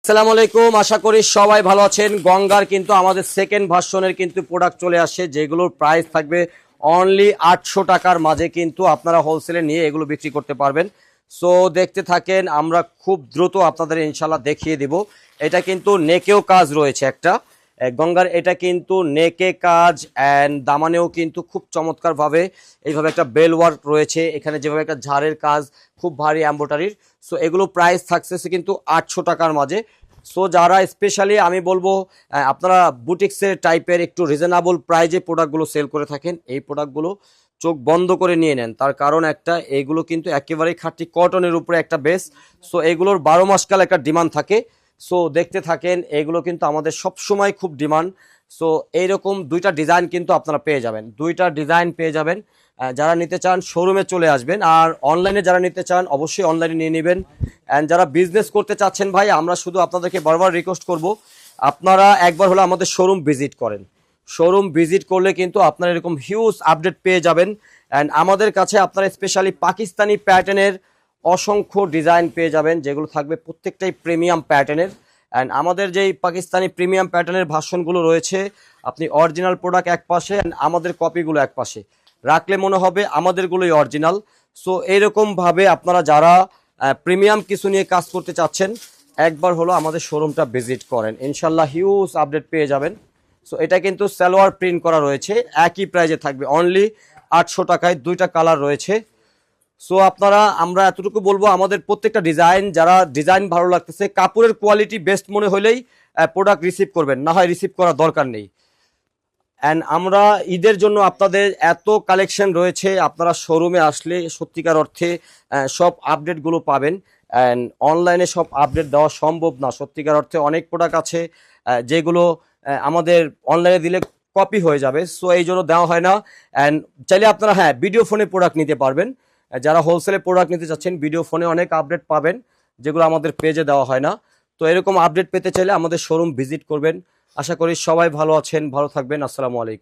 আসসালামু আলাইকুম, আশা করি সবাই ভালো আছেন। গঙ্গার কিন্তু আমাদের সেকেন্ড ভার্সনের কিন্তু প্রোডাক্ট চলে আসছে, যেগুলোর প্রাইস থাকবে অনলি 800 টাকার মাঝে। কিন্তু আপনারা হোলসেলে নিয়ে এগুলো বিক্রি করতে পারবেন। সো দেখতে থাকেন, আমরা খুব দ্রুত আপনাদের ইনশাল্লাহ দেখিয়ে দিব। এটা কিন্তু নেকেও কাজ রয়েছে একটা গঙ্গার, এটা কিন্তু নেকে কাজ অ্যান্ড দামানেও কিন্তু খুব চমৎকারভাবে এইভাবে একটা বেল ওয়ার্ক রয়েছে। এখানে যেভাবে একটা ঝাড়ের কাজ, খুব ভারী এম্ব্রয়ডারির। সো এগুলো প্রাইস থাকতেছে কিন্তু 800 টাকার মাঝে। সো যারা স্পেশালি আমি বলবো আপনারা বুটিক্সের টাইপের একটু রিজনেবল প্রাইজে প্রোডাক্টগুলো সেল করে থাকেন, এই প্রোডাক্টগুলো চোখ বন্ধ করে নিয়ে নেন। তার কারণ একটা, এইগুলো কিন্তু একেবারেই খাঁটি কটনের উপরে একটা বেস। সো এগুলোর 12 মাস কাল একটা ডিমান্ড থাকে। সো দেখতে থাকেন, এগুলো কিন্তু আমাদের সব সময় খুব ডিমান্ড। সো এইরকম দুইটা ডিজাইন কিন্তু আপনারা পেয়ে যাবেন, দুইটা ডিজাইন পেয়ে যাবেন। যারা নিতে চান শোরুমে চলে আসবেন, আর অনলাইনে যারা নিতে চান অবশ্যই অনলাইনে নিয়ে নেবেন। অ্যান্ড যারা বিজনেস করতে চাচ্ছেন ভাই, আমরা শুধু আপনাদেরকে বারবার রিকোয়েস্ট করব, আপনারা একবার হলো আমাদের শোরুম ভিজিট করেন। শোরুম ভিজিট করলে কিন্তু আপনারা এরকম হিউজ আপডেট পেয়ে যাবেন। অ্যান্ড আমাদের কাছে আপনারা স্পেশালি পাকিস্তানি প্যাটার্নের অসংখ্য ডিজাইন পেয়ে যাবেন, যেগুলো থাকবে প্রত্যেকটাই প্রিমিয়াম প্যাটার্নের। অ্যান্ড আমাদের যেই পাকিস্তানি প্রিমিয়াম প্যাটার্নের ভার্সনগুলো রয়েছে, আপনি অরিজিনাল প্রোডাক্ট এক পাশে অ্যান্ড আমাদের কপিগুলো এক পাশে রাখলে মনে হবে আমাদেরগুলোই অরিজিনাল। সো এইরকমভাবে আপনারা যারা প্রিমিয়াম কিছু নিয়ে কাজ করতে চাচ্ছেন, একবার হলো আমাদের শোরুমটা ভিজিট করেন, ইনশাল্লাহ হিউজ আপডেট পেয়ে যাবেন। সো এটা কিন্তু সালোয়ার প্রিন্ট করা রয়েছে, একই প্রাইজে থাকবে অনলি 800 টাকায়, দুইটা কালার রয়েছে। সো আপনারা, আমরা এতটুকু বলবো, আমাদের প্রত্যেকটা ডিজাইন, যারা ডিজাইন ভালো লাগতেছে, কাপড়ের কোয়ালিটি বেস্ট মনে হলেই প্রোডাক্ট রিসিভ করবেন, না হয় রিসিভ করার দরকার নেই। অ্যান্ড আমরা ঈদের জন্য আপনাদের এত কালেকশন রয়েছে, আপনারা শোরুমে আসলে সত্যিকার অর্থে সব আপডেটগুলো পাবেন। অ্যান্ড অনলাইনে সব আপডেট দেওয়া সম্ভব না, সত্যিকার অর্থে অনেক প্রোডাক্ট আছে যেগুলো আমাদের অনলাইনে দিলে কপি হয়ে যাবে, সো এই জন্য দেওয়া হয় না। অ্যান্ড চাইলে আপনারা ভিডিও ফোনে প্রোডাক্ট নিতে পারবেন। যারা হোলসেলে প্রোডাক্ট নিতে চাচ্ছেন, ভিডিও ফোনে অনেক আপডেট পাবেন, যেগুলো আমাদের পেজে দেওয়া হয় না। তো এরকম আপডেট পেতে চাইলে আমাদের শোরুম ভিজিট করবেন। আশা করি সবাই ভালো আছেন, ভালো থাকবেন। আসসালামু আলাইকুম।